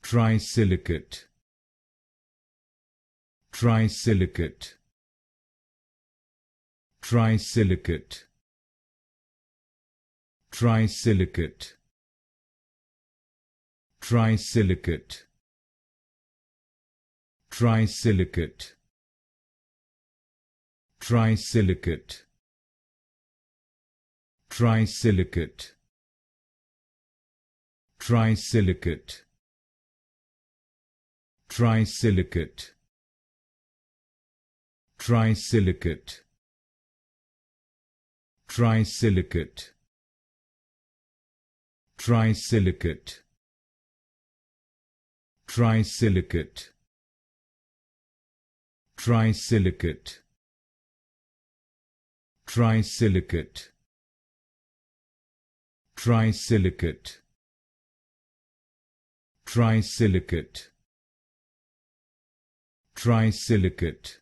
Trisilicate, Trisilicate, Trisilicate, Trisilicate, Trisilicate, Trisilicate, Trisilicate, Trisilicate, Trisilicate, Trisilicate, Trisilicate, Trisilicate, Trisilicate, Trisilicate, Trisilicate, Trisilicate, Trisilicate, Trisilicate, Trisilicate,